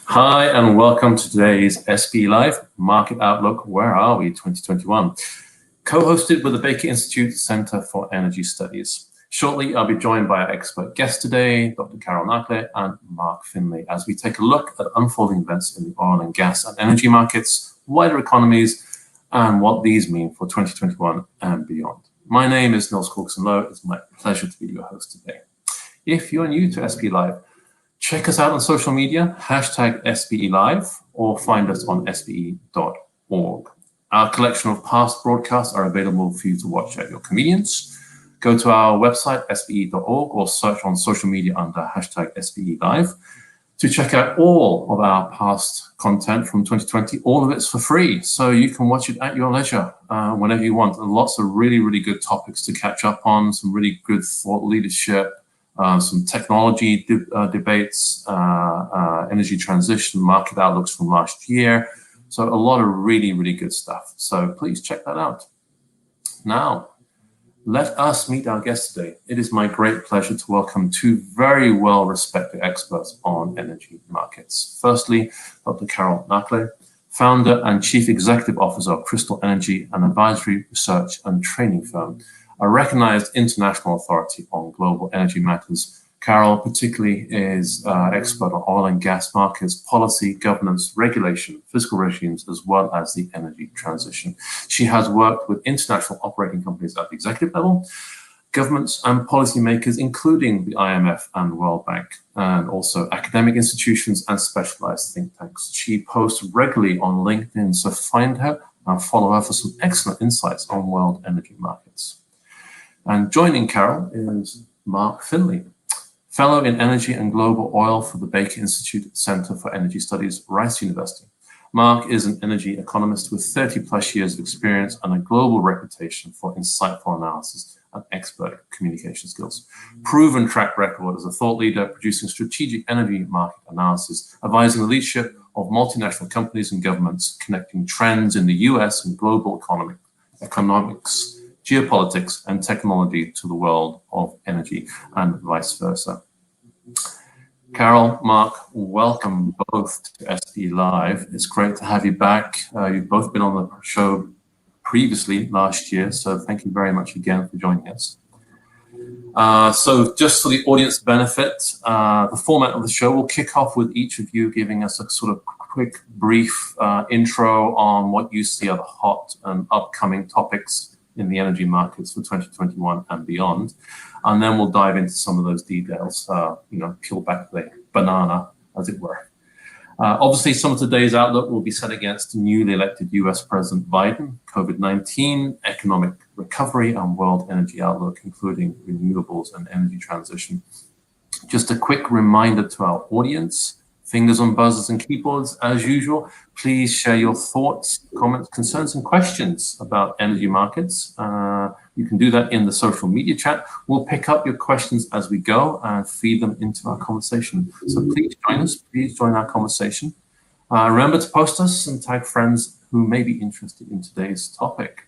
Hi, and welcome to today's SPE Live Market Outlook. Where are we 2021? Co-hosted with the Baker Institute Center for Energy Studies. Shortly, I'll be joined by our expert guest today, Dr. Carole Nakhle and Mark Finley, as we take a look at unfolding events in the oil and gas and energy markets, wider economies, and what these mean for 2021 and beyond. My name is Nils Corkson-Lowe. It's my pleasure to be your host today. If you're new to SPE Live, check us out on social media, hashtag SPE Live, or find us on SPE.org. Our collection of past broadcasts are available for you to watch at your convenience. Go to our website, SPE.org, or search on social media under hashtag SPE Live to check out all of our past content from 2020. All of it's for free, so you can watch it at your leisure whenever you want. And lots of really, really good topics to catch up on, some really good thought leadership, some technology debates, energy transition, market outlooks from last year. So a lot of really, really good stuff. So please check that out. Now, let us meet our guest today. It is my great pleasure to welcome two very well-respected experts on energy markets. Firstly, Dr. Carole Nakhle, founder and chief executive officer of Crystol Energy, an advisory, research and training firm, a recognized international authority on global energy matters. Carole particularly is expert on oil and gas markets, policy, governance, regulation, fiscal regimes, as well as the energy transition. She has worked with international operating companies at the executive level, governments and policymakers, including the IMF and World Bank, and also academic institutions and specialized think tanks. She posts regularly on LinkedIn, so find her and follow her for some excellent insights on world energy markets. And joining Carole is Mark Finley, fellow in energy and global oil for the Baker Institute Center for Energy Studies, Rice University. Mark is an energy economist with 30+ years of experience and a global reputation for insightful analysis and expert communication skills. Proven track record as a thought leader, producing strategic energy market analysis, advising the leadership of multinational companies and governments, connecting trends in the US and global economics, geopolitics and technology to the world of energy and vice versa. Carole, Mark, welcome both to SPE Live. It's great to have you back. You've both been on the show previously last year, so thank you very much again for joining us. So just for the audience benefit, the format of the show will kick off with each of you giving us a sort of quick, brief intro on what you see are the hot and upcoming topics in the energy markets for 2021 and beyond. And then we'll dive into some of those details, peel back the banana, as it were. Obviously, some of today's outlook will be set against newly elected US President Biden, COVID-19, economic recovery, and world energy outlook, including renewables and energy transition. Just a quick reminder to our audience, fingers on buzzers and keyboards, as usual. Please share your thoughts, comments, concerns, and questions about energy markets. You can do that in the social media chat. We'll pick up your questions as we go and feed them into our conversation. So please join us. Please join our conversation. Remember to post us and tag friends who may be interested in today's topic.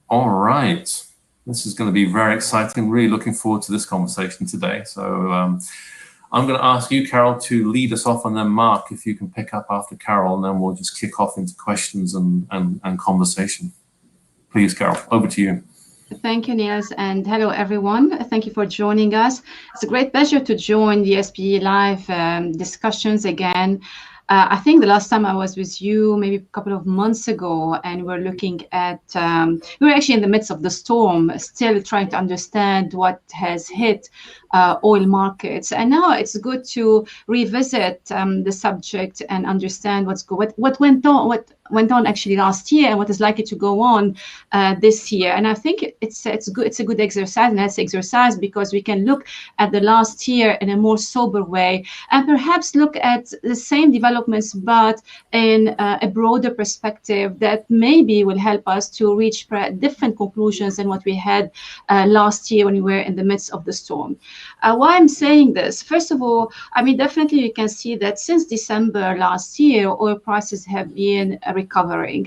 All right. This is going to be very exciting. Really looking forward to this conversation today. So I'm going to ask you, Carole, to lead us off, and then Mark, if you can pick up after Carole, and then we'll just kick off into questions and conversation. Please, Carole, over to you. Thank you, Niels, and hello, everyone. Thank you for joining us. It's a great pleasure to join the SPE Live discussions again. I think the last time I was with you, maybe a couple of months ago, and we're looking at, we were actually in the midst of the storm, still trying to understand what has hit oil markets. And now it's good to revisit the subject and understand what went on actually last year and what is likely to go on this year. And I think it's a good exercise, and that's exercise because we can look at the last year in a more sober way and perhaps look at the same developments, but in a broader perspective that maybe will help us to reach different conclusions than what we had last year when we were in the midst of the storm. Why I'm saying this? First of all, I mean, definitely you can see that since December last year, oil prices have been recovering.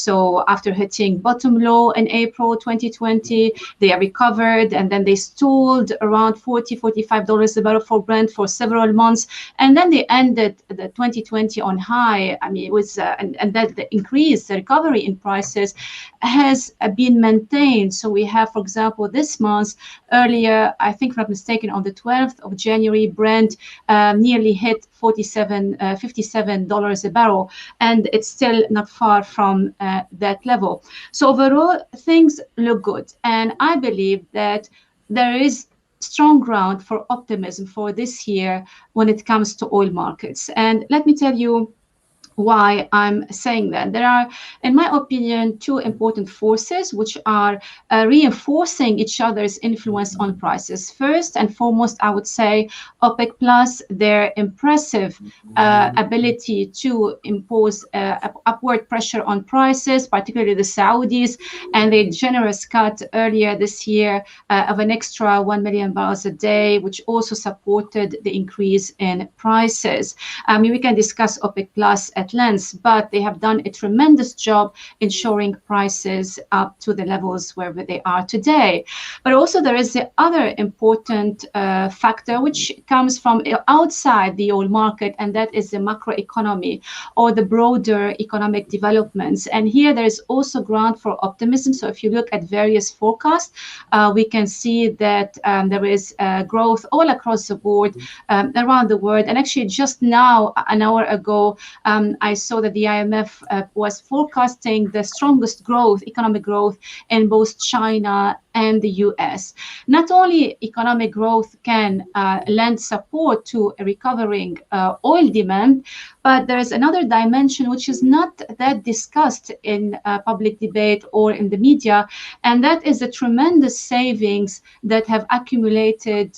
So after hitting bottom low in April 2020, they are recovered, and then they stalled around $40-45 a barrel for Brent for several months, and then they ended the 2020 on high. I mean, it was and that the increase, the recovery in prices has been maintained. So we have, for example, this month, earlier, I think, if I'm not mistaken, on the 12th of January, Brent nearly hit $57 a barrel, and it's still not far from that level. So overall, things look good, and I believe that there is strong ground for optimism for this year when it comes to oil markets. And let me tell you why I'm saying that. There are, in my opinion, two important forces which are reinforcing each other's influence on prices. First and foremost, I would say OPEC Plus, their impressive ability to impose upward pressure on prices, particularly the Saudis, and their generous cut earlier this year of an extra 1 million barrels a day, which also supported the increase in prices. I mean, we can discuss OPEC Plus at length, but they have done a tremendous job ensuring prices up to the levels where they are today. But also there is the other important factor which comes from outside the oil market, and that is the macroeconomy or the broader economic developments. And here there is also ground for optimism. So if you look at various forecasts, we can see that there is growth all across the board around the world. And actually just now, an hour ago, I saw that the IMF was forecasting the strongest growth, economic growth, in both China and the US. Not only economic growth can lend support to a recovering oil demand, but there is another dimension which is not that discussed in public debate or in the media, and that is the tremendous savings that have accumulated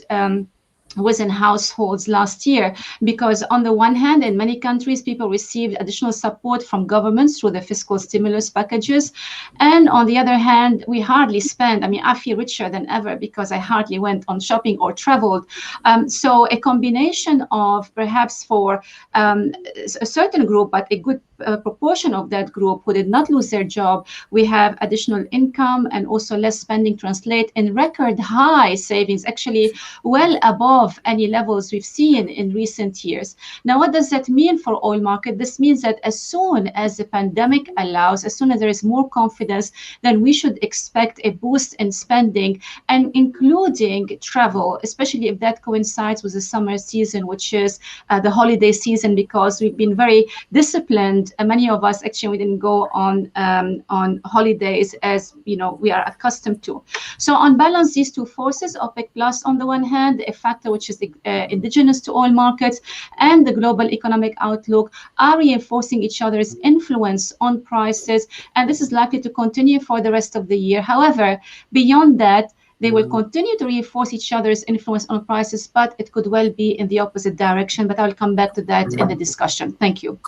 within households last year. Because on the one hand, in many countries, people received additional support from governments through the fiscal stimulus packages. And on the other hand, we hardly spend. I mean, I feel richer than ever because I hardly went on shopping or traveled. So a combination of perhaps for a certain group, but a good proportion of that group who did not lose their job, we have additional income and also less spending translate in record high savings, actually well above any levels we've seen in recent years. Now, what does that mean for oil market? This means that as soon as the pandemic allows, as soon as there is more confidence, then we should expect a boost in spending, and including travel, especially if that coincides with the summer season, which is the holiday season, because we've been very disciplined. And many of us actually, we didn't go on holidays as we are accustomed to. So on balance, these two forces, OPEC Plus on the one hand, a factor which is indigenous to oil markets, and the global economic outlook, are reinforcing each other's influence on prices, and this is likely to continue for the rest of the year. However, beyond that, they will continue to reinforce each other's influence on prices, but it could well be in the opposite direction. But I'll come back to that in the discussion. Thank you.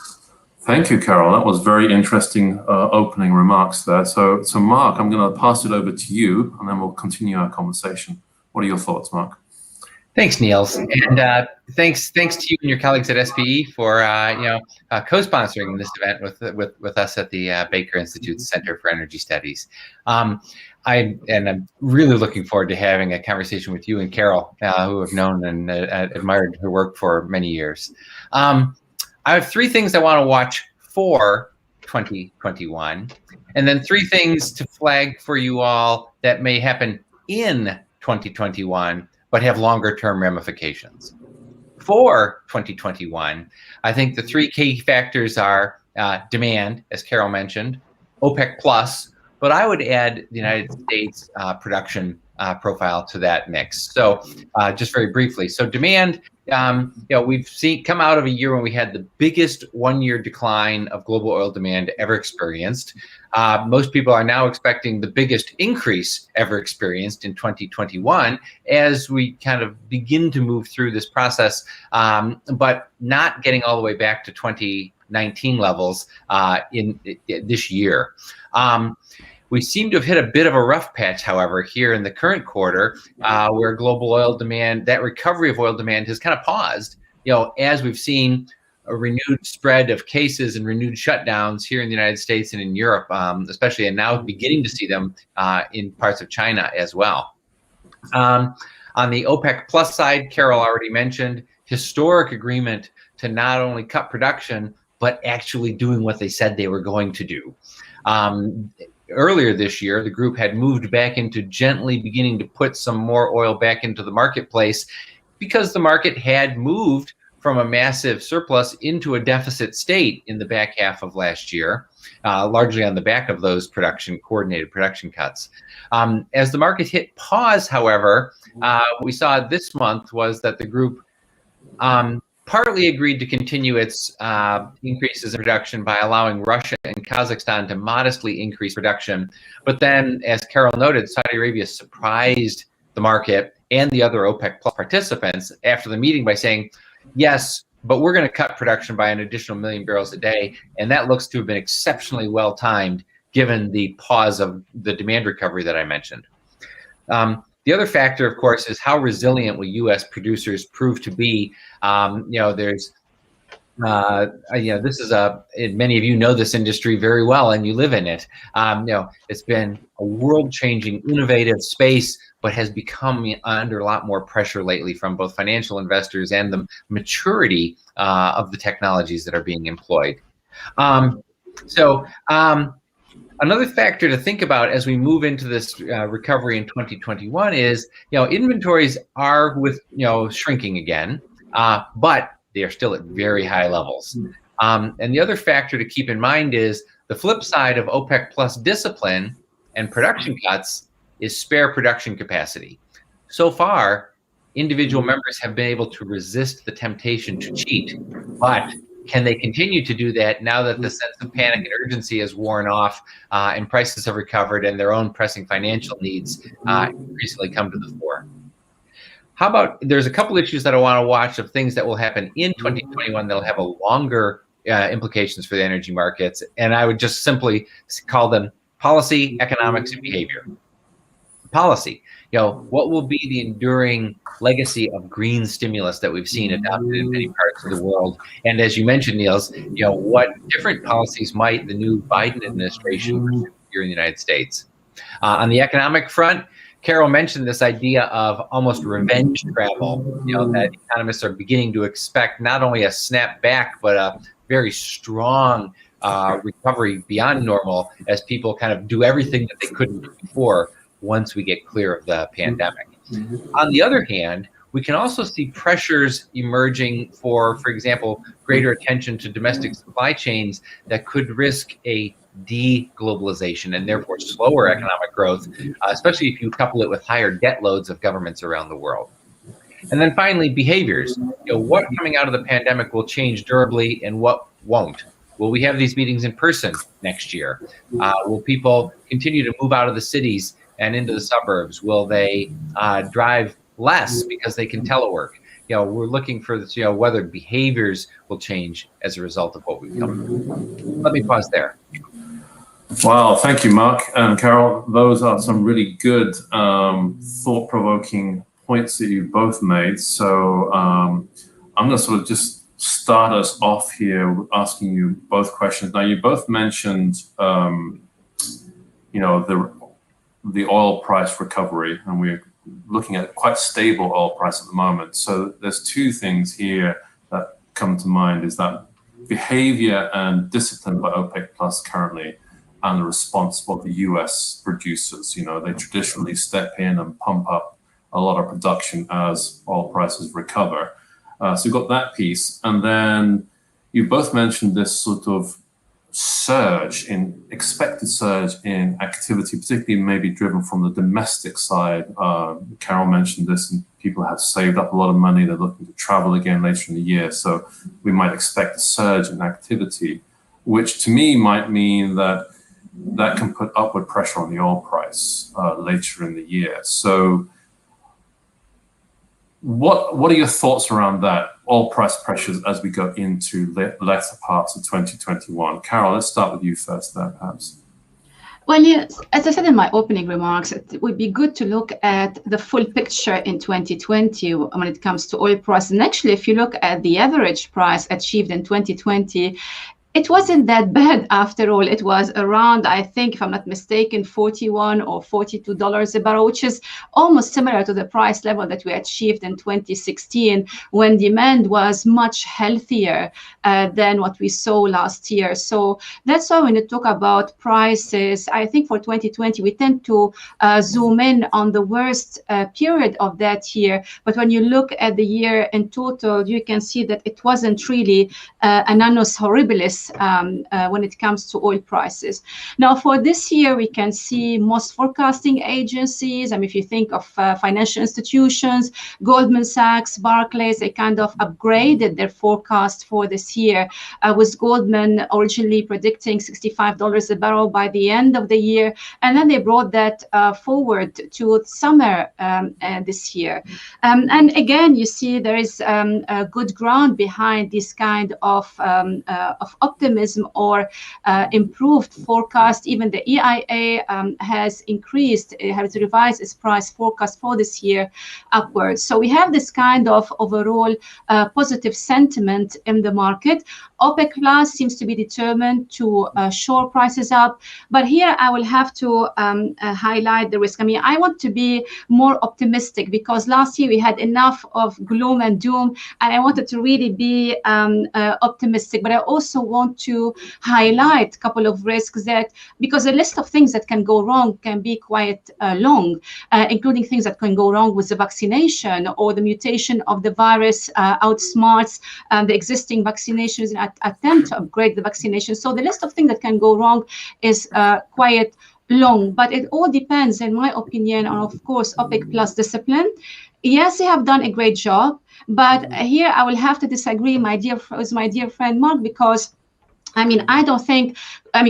Thank you, Carol. That was very interesting opening remarks there. So Mark, I'm going to pass it over to you, and then we'll continue our conversation. What are your thoughts, Mark? Thanks, Niels, and thanks to you and your colleagues at SPE for co-sponsoring this event with us at the Baker Institute's Center for Energy Studies. I'm really looking forward to having a conversation with you and Carol, who have known and admired her work for many years. I have three things I want to watch for 2021, and then three things to flag for you all that may happen in 2021, but have longer term ramifications. For 2021, I think the three key factors are demand, as Carol mentioned, OPEC Plus, but I would add the United States production profile to that mix. So just very briefly, so demand, we've come out of a year when we had the biggest one-year decline of global oil demand ever experienced. Most people are now expecting the biggest increase ever experienced in 2021 as we kind of begin to move through this process, but not getting all the way back to 2019 levels in this year. We seem to have hit a bit of a rough patch, however, here in the current quarter, where global oil demand, that recovery of oil demand has kind of paused, as we've seen a renewed spread of cases and renewed shutdowns here in the United States and in Europe, especially, and now beginning to see them in parts of China as well. On the OPEC plus side, Carol already mentioned historic agreement to not only cut production, but actually doing what they said they were going to do. Earlier this year, the group had moved back into gently beginning to put some more oil back into the marketplace because the market had moved from a massive surplus into a deficit state in the back half of last year, largely on the back of those coordinated production cuts. As the market hit pause, however, what we saw this month was that the group partly agreed to continue its increases in production by allowing Russia and Kazakhstan to modestly increase production. But then, as Carol noted, Saudi Arabia surprised the market and the other OPEC plus participants after the meeting by saying, yes, but we're going to cut production by an additional 1 million barrels a day. And that looks to have been exceptionally well timed given the pause of the demand recovery that I mentioned. The other factor, of course, is how resilient will U.S. producers prove to be. This is many of you know this industry very well and you live in it. It's been a world-changing, innovative space, but has become under a lot more pressure lately from both financial investors and the maturity of the technologies that are being employed. Another factor to think about as we move into this recovery in 2021 is, inventories are shrinking again, but they are still at very high levels. And the other factor to keep in mind is the flip side of OPEC plus discipline and production cuts is spare production capacity. So far, individual members have been able to resist the temptation to cheat, but can they continue to do that now that the sense of panic and urgency has worn off and prices have recovered and their own pressing financial needs increasingly come to the fore? How about, there's a couple issues that I want to watch of things that will happen in 2021 that'll have a longer implications for the energy markets, and I would just simply call them policy, economics, and behavior. Policy, what will be the enduring legacy of green stimulus that we've seen adopted in many parts of the world? And as you mentioned, Niels, what different policies might the new Biden administration pursue here in the United States? On the economic front, Carol mentioned this idea of almost revenge travel, that economists are beginning to expect not only a snap back, but a very strong recovery beyond normal as people kind of do everything that they couldn't do before once we get clear of the pandemic. On the other hand, we can also see pressures emerging for example, greater attention to domestic supply chains that could risk a de-globalization and therefore slower economic growth, especially if you couple it with higher debt loads of governments around the world. And then finally, behaviors. What coming out of the pandemic will change durably and what won't? Will we have these meetings in person next year? Will people continue to move out of the cities and into the suburbs? Will they drive less because they can telework? We're looking for this, whether behaviors will change as a result of what we've come through. Let me pause there. Wow, thank you, Mark and Carol. Those are some really good thought-provoking points that you both made. So I'm going to sort of just start us off here asking you both questions. Now, you both mentioned, the oil price recovery, and we're looking at quite stable oil price at the moment. So there's two things here that come to mind, is that behavior and discipline by OPEC plus currently, and the response of the US producers. They traditionally step in and pump up a lot of production as oil prices recover. So you've got that piece. And then you both mentioned this sort of expected surge in activity, particularly maybe driven from the domestic side. Carol mentioned this, and people have saved up a lot of money. They're looking to travel again later in the year. So we might expect a surge in activity, which to me might mean that can put upward pressure on the oil price later in the year. So what are your thoughts around that, oil price pressures as we go into latter parts of 2021? Carol, let's start with you first there, perhaps. Well, yes, as I said in my opening remarks, it would be good to look at the full picture in 2020 when it comes to oil price. And actually, if you look at the average price achieved in 2020, it wasn't that bad after all. It was around, I think, if I'm not mistaken, $41 or $42 a barrel, which is almost similar to the price level that we achieved in 2016 when demand was much healthier than what we saw last year. So that's why when you talk about prices, I think for 2020, we tend to zoom in on the worst period of that year. But when you look at the year in total, you can see that it wasn't really an annus horribilis when it comes to oil prices. Now, for this year, we can see most forecasting agencies. I mean, if you think of financial institutions, Goldman Sachs, Barclays, they kind of upgraded their forecast for this year, with Goldman originally predicting $65 a barrel by the end of the year. And then they brought that forward to summer this year. And again, you see there is a good ground behind this kind of optimism or improved forecast. Even the EIA has revised its price forecast for this year upwards. So we have this kind of overall positive sentiment in the market. OPEC Plus seems to be determined to shore prices up. But here I will have to highlight the risk. I mean, I want to be more optimistic because last year we had enough of gloom and doom, and I wanted to really be optimistic. But I also want to highlight a couple of risks because a list of things that can go wrong can be quite long, including things that can go wrong with the vaccination, or the mutation of the virus outsmarts the existing vaccinations in an attempt to upgrade the vaccination. So the list of things that can go wrong is quite long, but it all depends, in my opinion, on, of course, OPEC Plus discipline. Yes, they have done a great job, but here I will have to disagree, with my dear friend Mark, because I mean,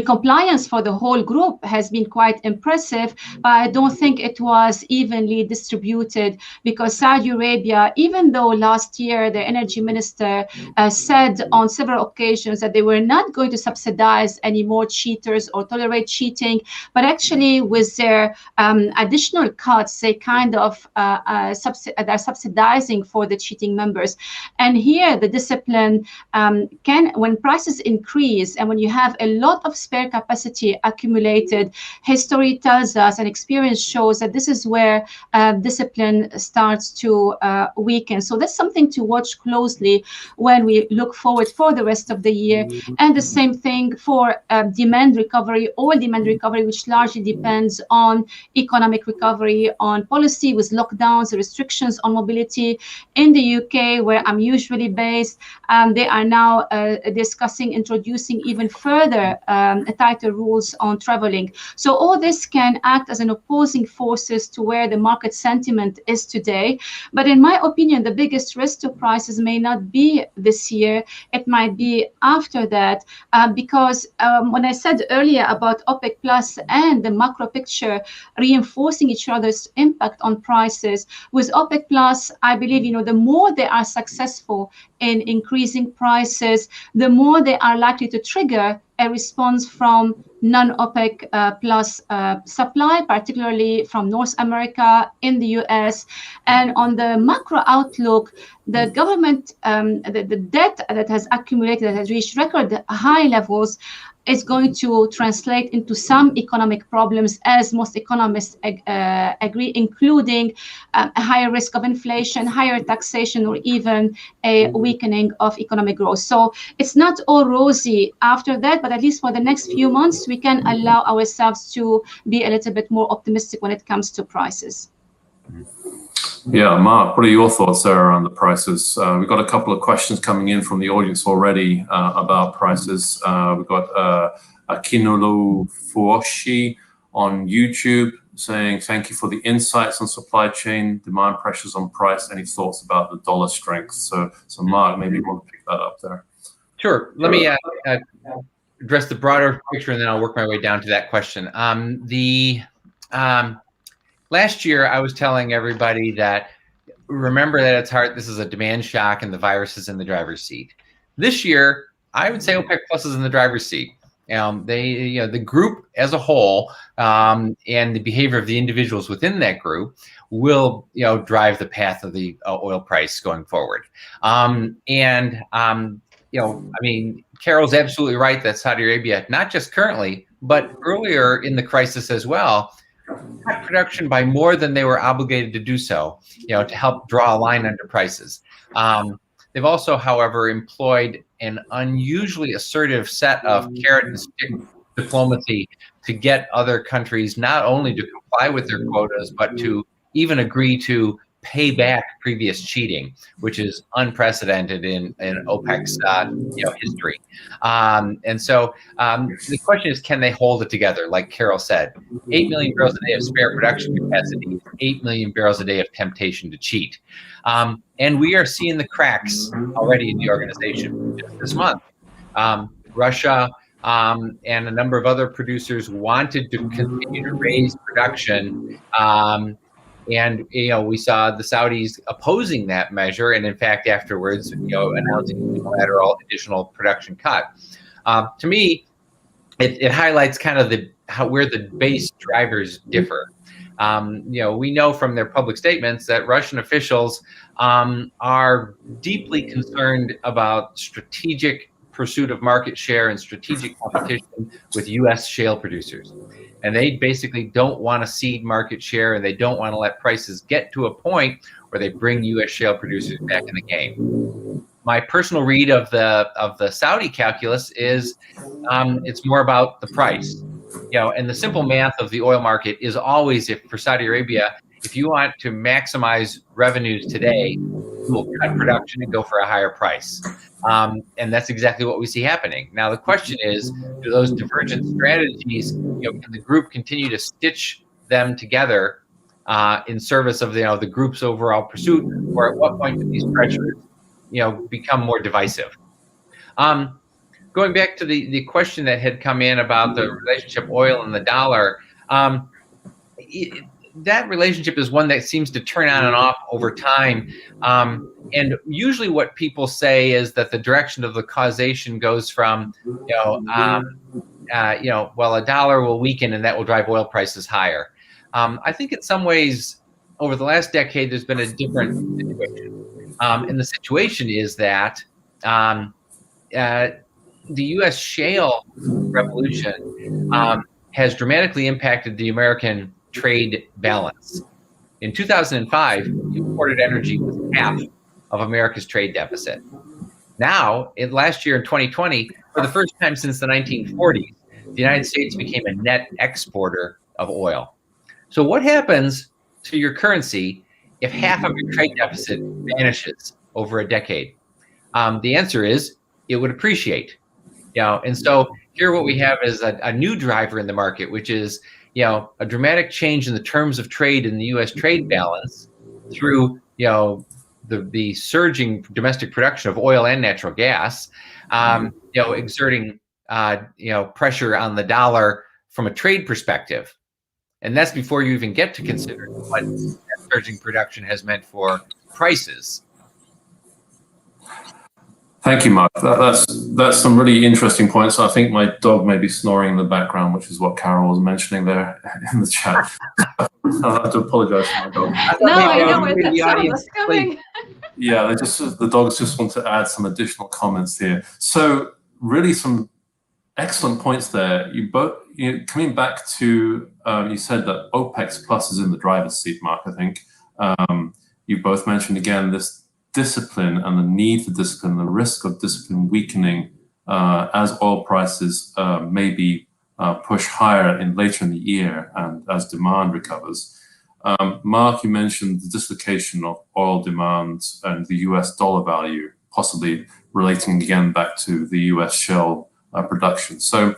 compliance for the whole group has been quite impressive, but I don't think it was evenly distributed, because Saudi Arabia, even though last year the energy minister said on several occasions that they were not going to subsidize any more cheaters or tolerate cheating, but actually with their additional cuts, they kind of they're subsidizing for the cheating members. And here the discipline when prices increase and when you have a lot of spare capacity accumulated, history tells us and experience shows that this is where discipline starts to weaken. So that's something to watch closely when we look forward for the rest of the year. And the same thing for demand recovery, oil demand recovery, which largely depends on economic recovery, on policy with lockdowns, restrictions on mobility. In the UK, where I'm usually based, they are now discussing introducing even further tighter rules on traveling. So all this can act as an opposing forces to where the market sentiment is today. But in my opinion, the biggest risk to prices may not be this year. It might be after that, because when I said earlier about OPEC Plus and the macro picture reinforcing each other's impact on prices, with OPEC Plus, I believe, the more they are successful in increasing prices, the more they are likely to trigger a response from non-OPEC plus supply, particularly from North America, in the US. And on the macro outlook, the government, the debt that has accumulated, that has reached record high levels, is going to translate into some economic problems, as most economists agree, including a higher risk of inflation, higher taxation, or even a weakening of economic growth. So it's not all rosy after that, but at least for the next few months, we can allow ourselves to be a little bit more optimistic when it comes to prices. Yeah, Mark, what are your thoughts there around the prices? We've got a couple of questions coming in from the audience already about prices. We've got Akinolu Fuoshi on YouTube saying, thank you for the insights on supply chain, demand pressures on price. Any thoughts about the dollar strength? So Mark, maybe you want to pick that up there. Sure. Let me address the broader picture, and then I'll work my way down to that question. Last year, I was telling everybody that remember that it's hard. This is a demand shock, and the virus is in the driver's seat. This year, I would say OPEC Plus is in the driver's seat, the group as a whole and the behavior of the individuals within that group will, drive the path of the oil price going forward. Carol's absolutely right that Saudi Arabia, not just currently, but earlier in the crisis as well, cut production by more than they were obligated to do so, to help draw a line under prices. They've also, however, employed an unusually assertive set of carrot and stick diplomacy to get other countries not only to comply with their quotas, but to even agree to pay back previous cheating, which is unprecedented in OPEC's history. The question is, can they hold it together? Like Carol said, 8 million barrels a day of spare production capacity, 8 million barrels a day of temptation to cheat. And we are seeing the cracks already in the organization just this month. Russia and a number of other producers wanted to continue to raise production. And we saw the Saudis opposing that measure, and in fact afterwards, announcing a unilateral additional production cut. To me, it highlights kind of where the base drivers differ. We know from their public statements that Russian officials are deeply concerned about strategic pursuit of market share and strategic competition with U.S. shale producers. And they basically don't want to cede market share, and they don't want to let prices get to a point where they bring U.S. shale producers back in the game. My personal read of the Saudi calculus is it's more about the price. And the simple math of the oil market is always, for Saudi Arabia, if you want to maximize revenues today, you will cut production and go for a higher price. And that's exactly what we see happening. Now, the question is, do those divergent strategies, can the group continue to stitch them together in service of the group's overall pursuit, or at what point do these pressures, become more divisive? Going back to the question that had come in about the relationship oil and the dollar, that relationship is one that seems to turn on and off over time. And usually what people say is that the direction of the causation goes from, well, a dollar will weaken and that will drive oil prices higher. I think in some ways over the last decade, there's been a different situation. And the situation is that the U.S. shale revolution has dramatically impacted the American trade balance. In 2005, imported energy was half of America's trade deficit. Now, last year in 2020, for the first time since the 1940s, the United States became a net exporter of oil. So what happens to your currency if half of your trade deficit vanishes over a decade? The answer is it would appreciate. And so here what we have is a new driver in the market, which is a dramatic change in the terms of trade in the U.S. trade balance through the surging domestic production of oil and natural gas, exerting pressure on the dollar from a trade perspective. And that's before you even get to consider what that surging production has meant for prices. Thank you, Mark. That's some really interesting points. I think my dog may be snoring in the background, which is what Carol was mentioning there in the chat. I'll have to apologize for my dog. No, I know it. That sound was coming. Yeah, the dogs just want to add some additional comments here. So really some excellent points there. Coming back to, you said that OPEC Plus is in the driver's seat, Mark, I think. You both mentioned again this discipline and the need for discipline, the risk of discipline weakening as oil prices may be pushed higher later in the year and as demand recovers. Mark, you mentioned the dislocation of oil demand and the US dollar value, possibly relating again back to the US shale production. So,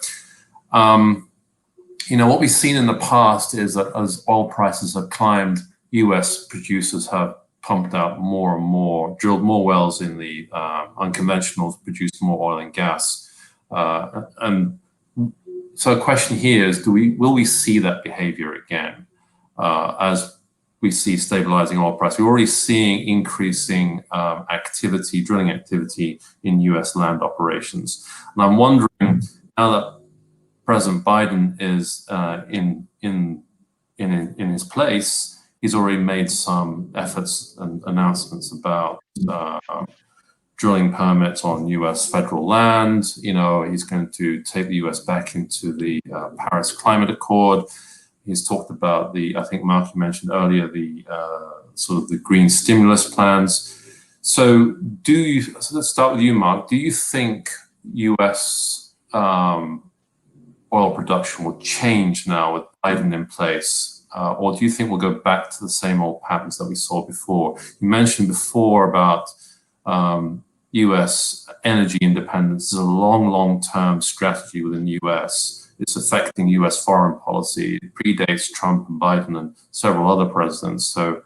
what we've seen in the past is that as oil prices have climbed, US producers have pumped out more and more, drilled more wells in the unconventionals, produced more oil and gas. And so the question here is, will we see that behavior again as we see stabilizing oil price? We're already seeing increasing drilling activity in US land operations. And I'm wondering, now that President Biden is in his place, he's already made some efforts and announcements about drilling permits on U.S. federal land. He's going to take the U.S. back into the Paris Climate Accord. He's talked about I think Mark, you mentioned earlier, the sort of the green stimulus plans. So let's start with you, Mark. Do you think U.S. oil production will change now with Biden in place? Or do you think we'll go back to the same old patterns that we saw before? You mentioned before about U.S. energy independence is a long-term strategy within the U.S. It's affecting U.S. foreign policy. It predates Trump and Biden and several other presidents. So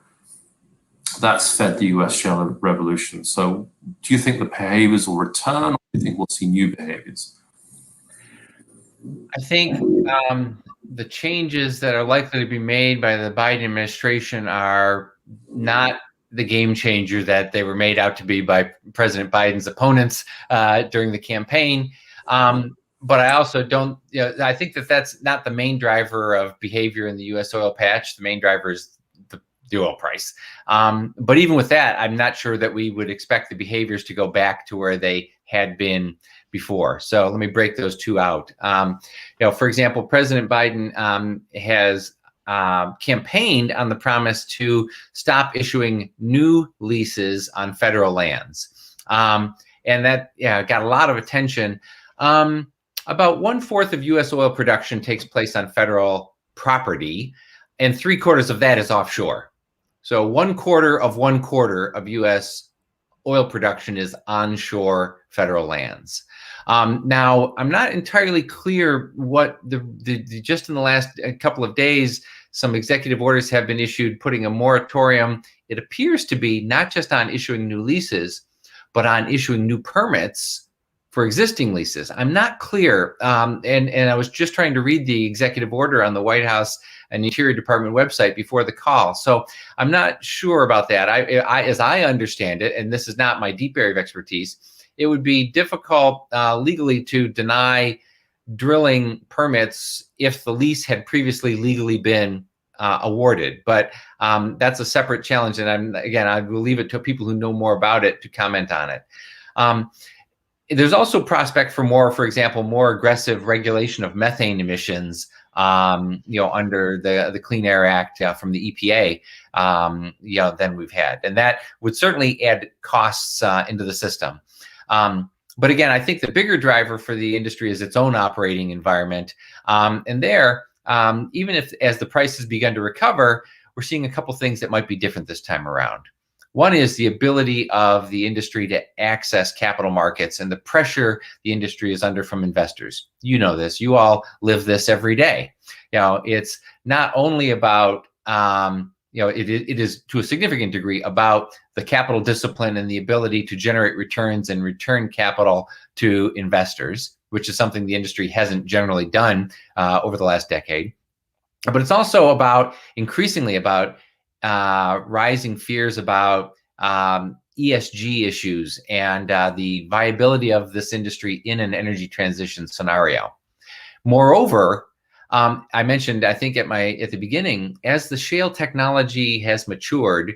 that's fed the U.S. shale revolution. So do you think the behaviors will return, or do you think we'll see new behaviors? I think the changes that are likely to be made by the Biden administration are not the game changer that they were made out to be by President Biden's opponents during the campaign. But I also don't, I think that that's not the main driver of behavior in the U.S. oil patch. The main driver is the oil price. But even with that, I'm not sure that we would expect the behaviors to go back to where they had been before. So let me break those two out. For example, President Biden has campaigned on the promise to stop issuing new leases on federal lands. And that got a lot of attention. About 1/4 of U.S. oil production takes place on federal property, and 3/4 of that is offshore. So 1/4 of U.S. oil production is onshore federal lands. Now, I'm not entirely clear what just in the last couple of days, some executive orders have been issued putting a moratorium. It appears to be not just on issuing new leases, but on issuing new permits for existing leases. I'm not clear. And I was just trying to read the executive order on the White House and Interior Department website before the call. So I'm not sure about that. As I understand it, and this is not my deep area of expertise, it would be difficult legally to deny drilling permits if the lease had previously legally been awarded. But that's a separate challenge. And I will leave it to people who know more about it to comment on it. There's also prospect for for example, more aggressive regulation of methane emissions, under the Clean Air Act from the EPA, than we've had. And that would certainly add costs into the system. But again, I think the bigger driver for the industry is its own operating environment. And there, even as the prices begun to recover, we're seeing a couple things that might be different this time around. One is the ability of the industry to access capital markets and the pressure the industry is under from investors. You know this. You all live this every day. It's not only about, it is to a significant degree about the capital discipline and the ability to generate returns and return capital to investors, which is something the industry hasn't generally done over the last decade. But it's also increasingly about rising fears about ESG issues and the viability of this industry in an energy transition scenario. Moreover, I mentioned, I think at the beginning, as the shale technology has matured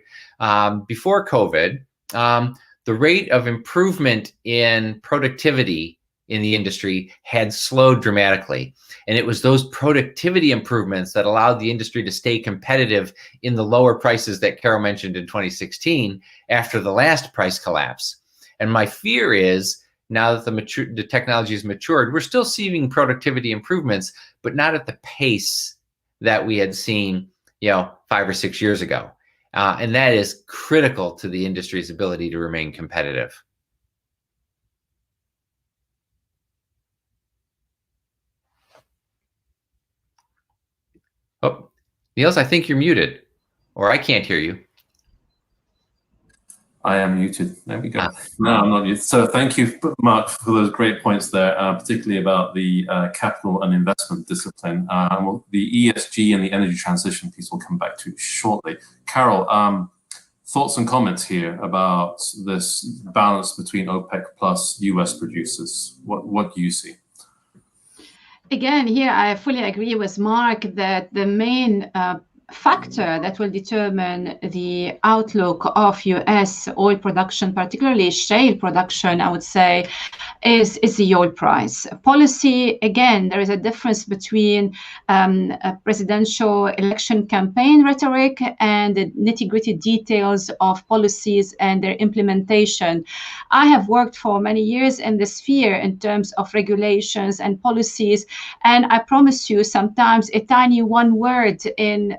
before COVID, the rate of improvement in productivity in the industry had slowed dramatically. And it was those productivity improvements that allowed the industry to stay competitive in the lower prices that Carol mentioned in 2016 after the last price collapse. And my fear is now that the technology has matured, we're still seeing productivity improvements, but not at the pace that we had seen, 5 or 6 years ago. And that is critical to the industry's ability to remain competitive. Oh, Niels, I think you're muted, or I can't hear you. I am muted. There we go. No, I'm not muted. So thank you, Mark, for those great points there, particularly about the capital and investment discipline. The ESG and the energy transition piece we'll come back to shortly. Carol, thoughts and comments here about this balance between OPEC plus US producers. What do you see? Again, here I fully agree with Mark that the main factor that will determine the outlook of US oil production, particularly shale production, I would say, is the oil price. Policy, again, there is a difference between a presidential election campaign rhetoric and the nitty-gritty details of policies and their implementation. I have worked for many years in the sphere in terms of regulations and policies, and I promise you, sometimes a tiny one word in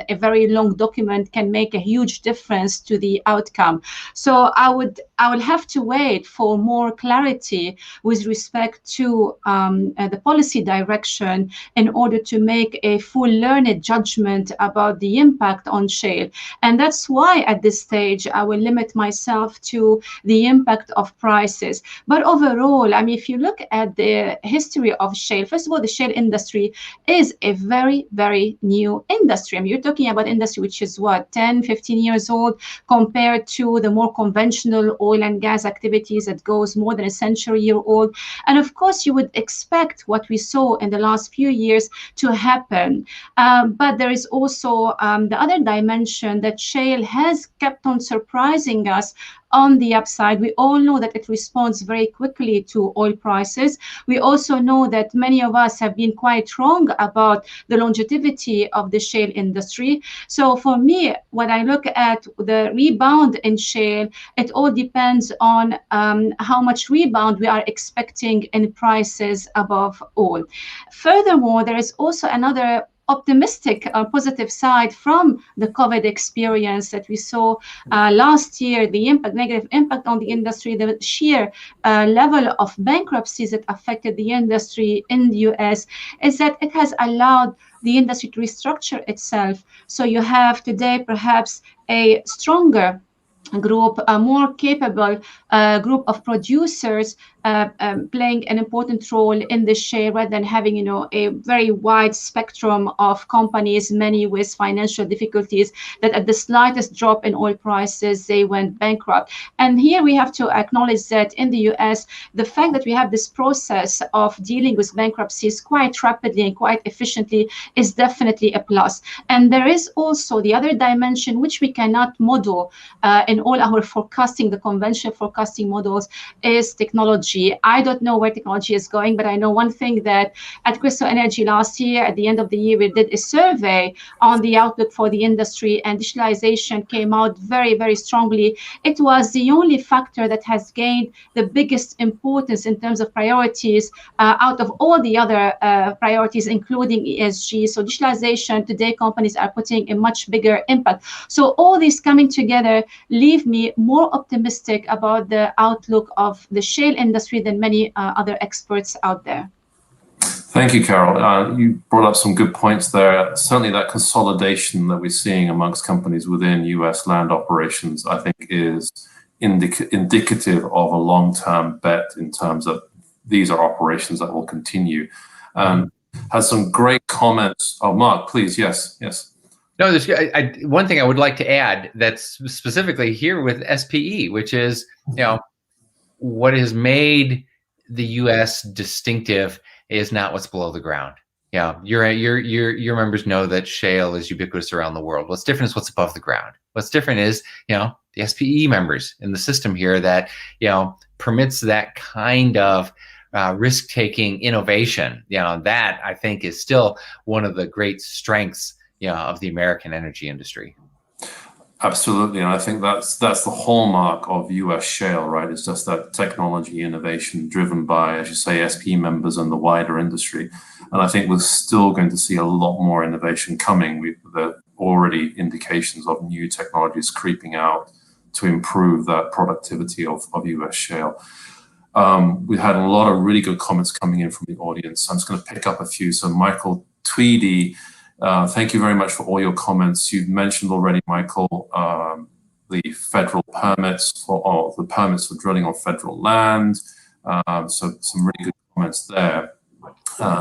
a very long document can make a huge difference to the outcome. So I will have to wait for more clarity with respect to the policy direction in order to make a full learned judgment about the impact on shale. And that's why at this stage I will limit myself to the impact of prices. But overall, I mean, if you look at the history of shale, first of all, the shale industry is a very, very new industry. I mean, you're talking about industry which is what, 10, 15 years old compared to the more conventional oil and gas activities that goes more than a century-year-old. And of course, you would expect what we saw in the last few years to happen. But there is also the other dimension that shale has kept on surprising us on the upside. We all know that it responds very quickly to oil prices. We also know that many of us have been quite wrong about the longevity of the shale industry. So for me, when I look at the rebound in shale, it all depends on how much rebound we are expecting in prices above oil. Furthermore, there is also another optimistic positive side from the COVID experience that we saw last year, the negative impact on the industry, the sheer level of bankruptcies that affected the industry in the US, is that it has allowed the industry to restructure itself. So you have today perhaps a stronger group, a more capable group of producers playing an important role in the shale, rather than having, a very wide spectrum of companies, many with financial difficulties, that at the slightest drop in oil prices, they went bankrupt. And here we have to acknowledge that in the US, the fact that we have this process of dealing with bankruptcies quite rapidly and quite efficiently is definitely a plus. And there is also the other dimension, which we cannot model in all our forecasting, the conventional forecasting models, is technology. I don't know where technology is going, but I know one thing, that at Crystol Energy last year, at the end of the year, we did a survey on the outlook for the industry, and digitalization came out very, very strongly. It was the only factor that has gained the biggest importance in terms of priorities out of all the other priorities, including ESG. So digitalization, today companies are putting a much bigger impact. So all these coming together leave me more optimistic about the outlook of the shale industry than many other experts out there. Thank you, Carol. You brought up some good points there. Certainly that consolidation that we're seeing amongst companies within US land operations, I think, is indicative of a long-term bet in terms of these are operations that will continue. Has some great comments. Oh, Mark, please. Yes. No, there's one thing I would like to add that's specifically here with SPE, which is, what has made the U.S. distinctive is not what's below the ground. Your members know that shale is ubiquitous around the world. What's different is what's above the ground. What's different is, the SPE members in the system here that, permits that kind of risk-taking innovation. That I think is still one of the great strengths, of the American energy industry. Absolutely, and I think that's the hallmark of US shale, right? It's just that technology innovation driven by, as you say, SPE members and the wider industry. And I think we're still going to see a lot more innovation coming. There are already indications of new technologies creeping out to improve that productivity of US shale. We had a lot of really good comments coming in from the audience. I'm just going to pick up a few. So Michael Tweedy, thank you very much for all your comments. You've mentioned already, Michael, the federal permits for drilling on federal land. So some really good comments there.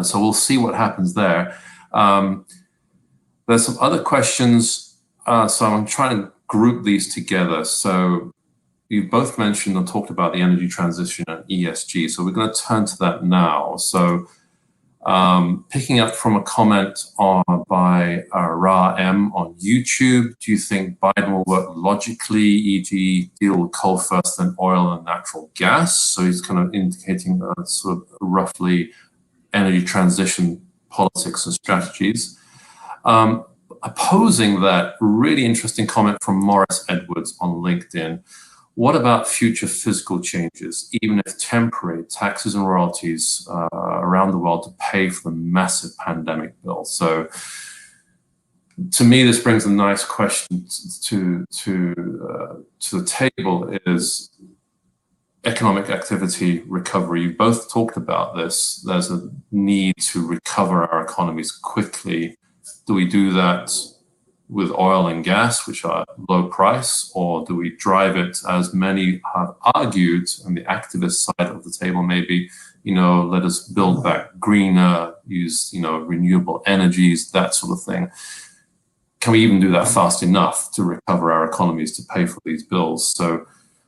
So we'll see what happens there. There's some other questions. So I'm trying to group these together. So you both mentioned and talked about the energy transition and ESG. So we're going to turn to that now. So Picking up from a comment by Ra M on YouTube, do you think Biden will work logically, e.g. deal with coal first, then oil and natural gas? So he's kind of indicating sort of roughly energy transition politics and strategies. Opposing that, really interesting comment from Morris Edwards on LinkedIn. What about future fiscal changes, even if temporary, taxes and royalties around the world to pay for the massive pandemic bill? So to me, this brings a nice question to the table is economic activity recovery. You both talked about this. There's a need to recover our economies quickly. Do we do that with oil and gas, which are low price, or do we drive it, as many have argued, on the activist side of the table, maybe, let us build back greener, use, renewable energies, that sort of thing. Can we even do that fast enough to recover our economies to pay for these bills? So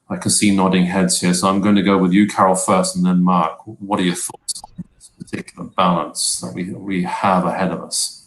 I can see nodding heads here. So I'm going to go with you, Carol, first, and then Mark. What are your thoughts on this particular balance that we have ahead of us?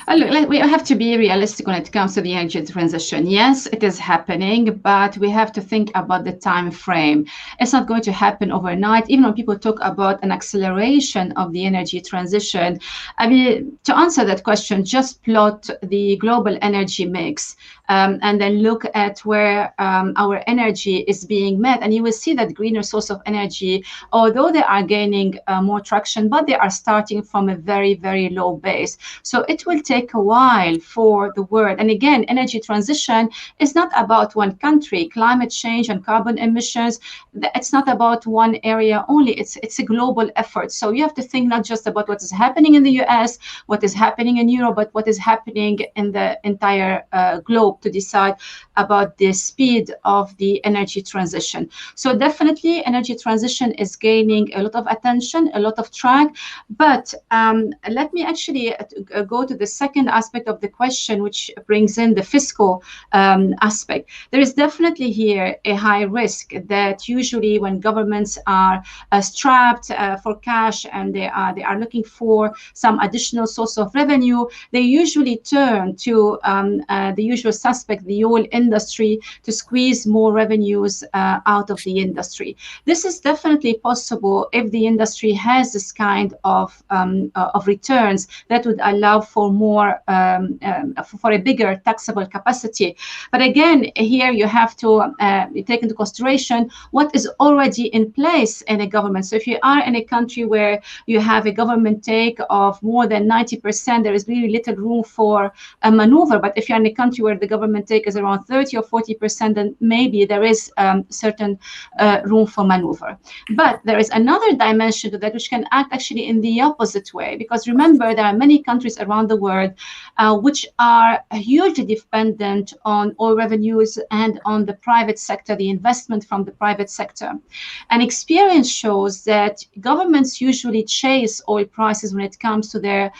Look, we have to be realistic when it comes to the energy transition. Yes, it is happening, but we have to think about the time frame. It's not going to happen overnight. Even when people talk about an acceleration of the energy transition, I mean, to answer that question, just plot the global energy mix and then look at where our energy is being met. And you will see that greener source of energy, although they are gaining more traction, but they are starting from a very, very low base. So it will take a while for the world. And again, energy transition is not about one country. Climate change and carbon emissions, it's not about one area only. It's a global effort. So you have to think not just about what is happening in the US, what is happening in Europe, but what is happening in the entire globe to decide about the speed of the energy transition. So definitely energy transition is gaining a lot of attention, a lot of track. But let me actually go to the second aspect of the question, which brings in the fiscal aspect. There is definitely here a high risk that usually when governments are strapped for cash and they are looking for some additional source of revenue, they usually turn to the usual suspect, the oil industry, to squeeze more revenues out of the industry. This is definitely possible if the industry has this kind of returns that would allow for more for a bigger taxable capacity. But again, here you have to take into consideration what is already in place in a government. So if you are in a country where you have a government take of more than 90%, there is really little room for a maneuver. But if you're in a country where the government take is around 30 or 40%, then maybe there is certain room for maneuver. But there is another dimension to that which can act actually in the opposite way, because remember, there are many countries around the world which are hugely dependent on oil revenues and on the private sector, the investment from the private sector. And experience shows that governments usually chase oil prices when it comes to their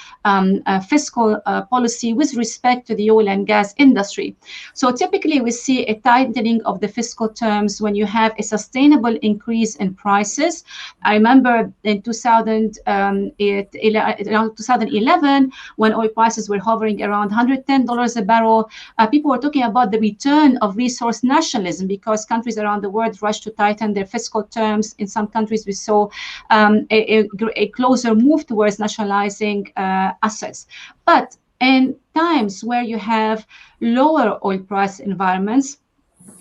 fiscal policy with respect to the oil and gas industry. So typically we see a tightening of the fiscal terms when you have a sustainable increase in prices. I remember in 2011, when oil prices were hovering around $110 a barrel, people were talking about the return of resource nationalism because countries around the world rushed to tighten their fiscal terms. In some countries, we saw a closer move towards nationalizing assets. But in times where you have lower oil price environments,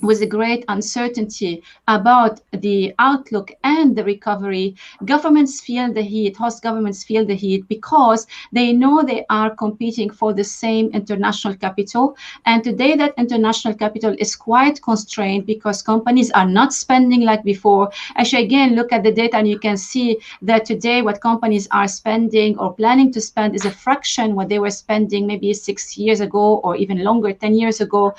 with a great uncertainty about the outlook and the recovery, governments feel the heat, host governments feel the heat because they know they are competing for the same international capital. And today that international capital is quite constrained because companies are not spending like before. Actually, again, look at the data and you can see that today what companies are spending or planning to spend is a fraction what they were spending maybe 6 years ago or even longer, 10 years ago.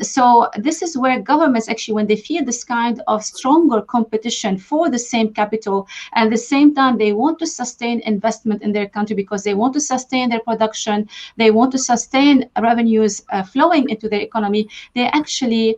So this is where governments actually, when they feel this kind of stronger competition for the same capital, and at the same time they want to sustain investment in their country because they want to sustain their production, they want to sustain revenues flowing into their economy, they actually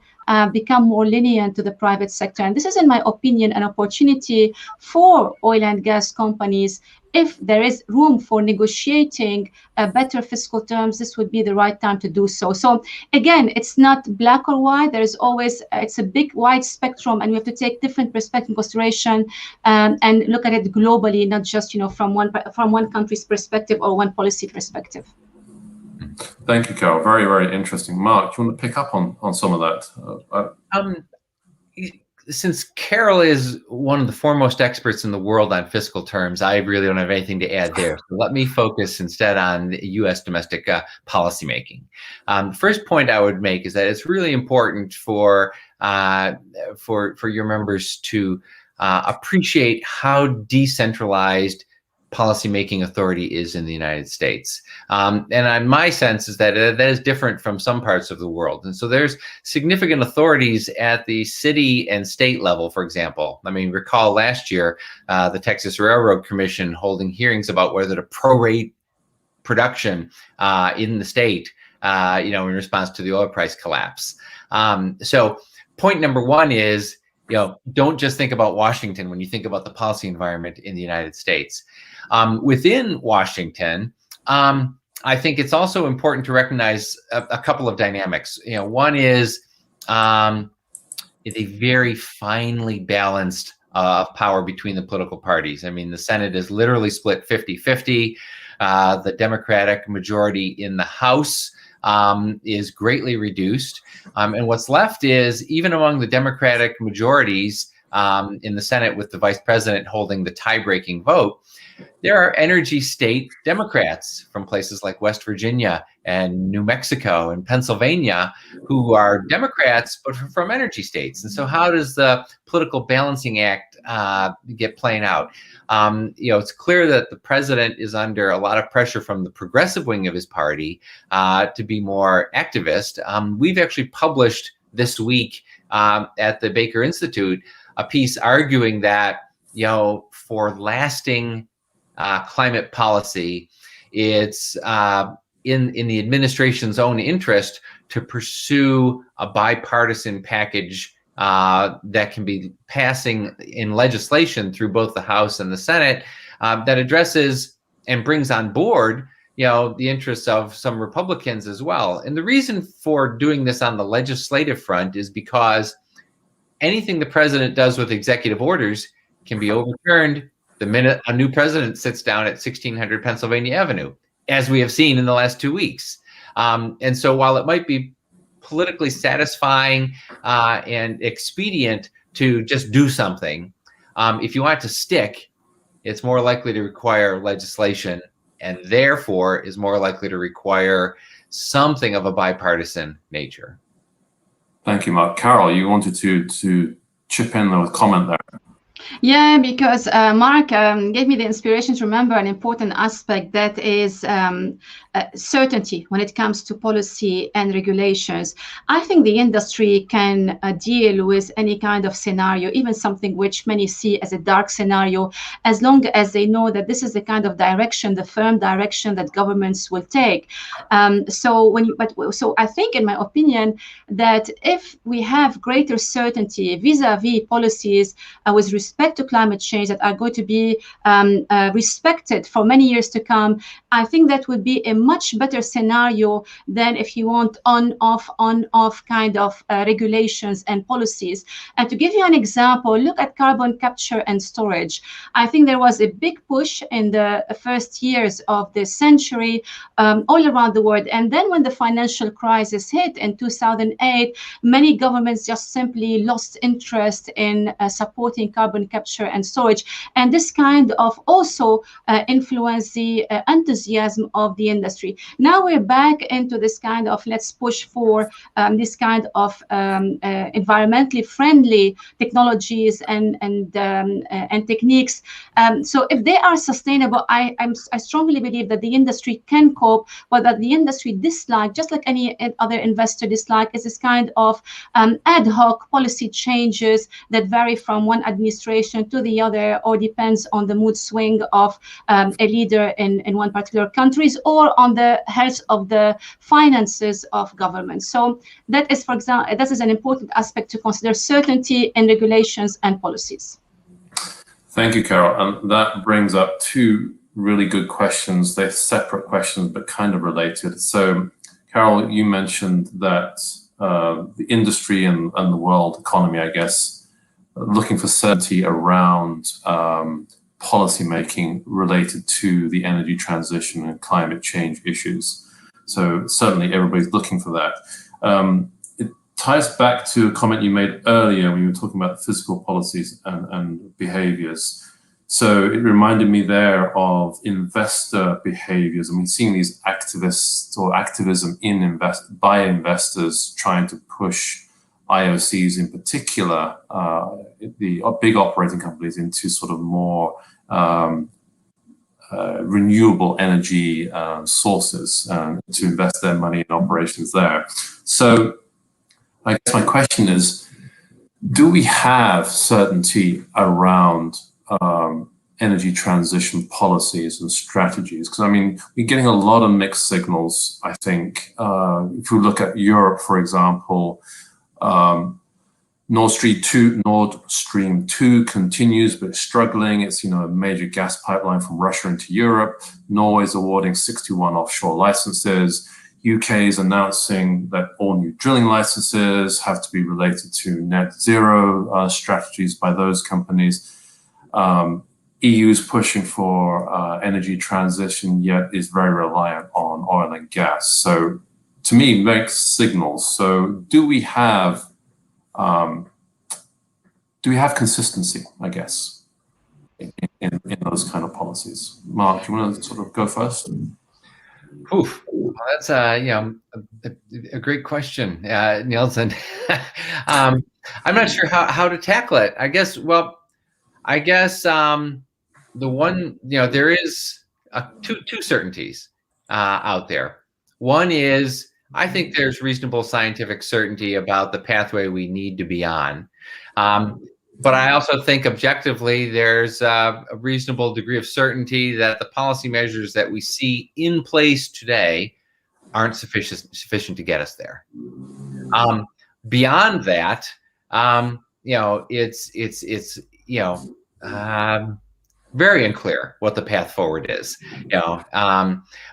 become more lenient to the private sector. And this is, in my opinion, an opportunity for oil and gas companies. If there is room for negotiating better fiscal terms, this would be the right time to do so. So again, it's not black or white. There is always, it's a big wide spectrum, and we have to take different perspectives in consideration and look at it globally, not just from one country's perspective or one policy perspective. Thank you, Carol. Very, very interesting. Mark, do you want to pick up on some of that? Since Carol is one of the foremost experts in the world on fiscal terms, I really don't have anything to add there. So let me focus instead on U.S. domestic policymaking. The first point I would make is that it's really important for your members to appreciate how decentralized policymaking authority is in the United States. And my sense is that that is different from some parts of the world. And so there's significant authorities at the city and state level, for example. I mean, recall last year, the Texas Railroad Commission holding hearings about whether to prorate production in the state, in response to the oil price collapse. So point number one is, don't just think about Washington when you think about the policy environment in the United States. Within Washington, I think it's also important to recognize a couple of dynamics. One is a very finely balanced power between the political parties. I mean, the Senate is literally split 50-50. The Democratic majority in the House is greatly reduced. And what's left is, even among the Democratic majorities in the Senate, with the vice president holding the tie-breaking vote, there are energy state Democrats from places like West Virginia and New Mexico and Pennsylvania who are Democrats, but from energy states. And so how does the political balancing act get playing out? It's clear that the president is under a lot of pressure from the progressive wing of his party to be more activist. We've actually published this week at the Baker Institute a piece arguing that, for lasting climate policy, it's in the administration's own interest to pursue a bipartisan package that can be passing in legislation through both the House and the Senate that addresses and brings on board the interests of some Republicans as well. And the reason for doing this on the legislative front is because anything the president does with executive orders can be overturned the minute a new president sits down at 1600 Pennsylvania Avenue, as we have seen in the last 2 weeks. And so while it might be politically satisfying and expedient to just do something, if you want it to stick, it's more likely to require legislation, and therefore is more likely to require something of a bipartisan nature. Thank you, Mark. Carol, you wanted to chip in with a comment there. Yeah, because Mark gave me the inspiration to remember an important aspect, that is certainty when it comes to policy and regulations. I think the industry can deal with any kind of scenario, even something which many see as a dark scenario, as long as they know that this is the kind of direction, the firm direction that governments will take. So I think, in my opinion, that if we have greater certainty vis-a-vis policies with respect to climate change that are going to be respected for many years to come, I think that would be a much better scenario than, if you want, on-off kind of regulations and policies. And to give you an example, look at carbon capture and storage. I think there was a big push in the first years of the century all around the world. And then when the financial crisis hit in 2008, many governments just simply lost interest in supporting carbon capture and storage. And this kind of also influenced the enthusiasm of the industry. Now we're back into this kind of, let's push for this kind of environmentally friendly technologies and techniques. So if they are sustainable, I strongly believe that the industry can cope, but that the industry dislike, just like any other investor dislike, is this kind of ad hoc policy changes that vary from one administration administration to the other, or depends on the mood swing of a leader in one particular countries, or on the health of the finances of government. So that is, for example, that is an important aspect to consider: certainty in regulations and policies. Thank you, Carol. And that brings up two really good questions. They're separate questions, but kind of related. So, Carol, you mentioned that the industry and the world economy, I guess, looking for certainty around policy making related to the energy transition and climate change issues. So certainly everybody's looking for that. It ties back to a comment you made earlier when you were talking about physical policies and behaviors. So it reminded me there of investor behaviors. I mean, seeing these activists or activism by investors trying to push IOCs in particular, the big operating companies, into sort of more renewable energy sources to invest their money in operations there. So I guess my question is, do we have certainty around energy transition policies and strategies? Because I mean, we're getting a lot of mixed signals, I think. If we look at Europe, for example, Nord Stream 2 continues, but struggling. It's, a major gas pipeline from Russia into Europe. Norway's awarding 61 offshore licenses. UK is announcing that all new drilling licenses have to be related to net zero strategies by those companies. EU is pushing for energy transition, yet is very reliant on oil and gas. So to me, mixed signals. So do we have consistency, I guess, in those kind of policies? Mark, do you want to sort of go first? Oof, well, that's a great question, Niels. And I'm not sure how to tackle it. I guess the one, there is two certainties out there. One is, I think there's reasonable scientific certainty about the pathway we need to be on. But I also think objectively there's a reasonable degree of certainty that the policy measures that we see in place today aren't sufficient to get us there. Beyond that, it's very unclear what the path forward is.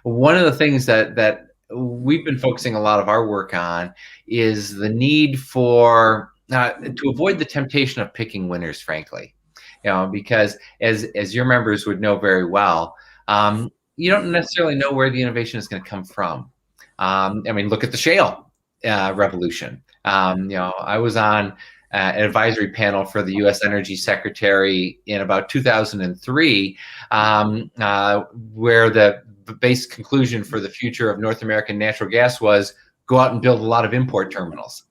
One of the things that we've been focusing a lot of our work on is the need for to avoid the temptation of picking winners, frankly, because as your members would know very well, you don't necessarily know where the innovation is going to come from. I mean, look at the shale revolution. I was on an advisory panel for the U.S. Energy Secretary in about 2003, where the base conclusion for the future of North American natural gas was go out and build a lot of import terminals.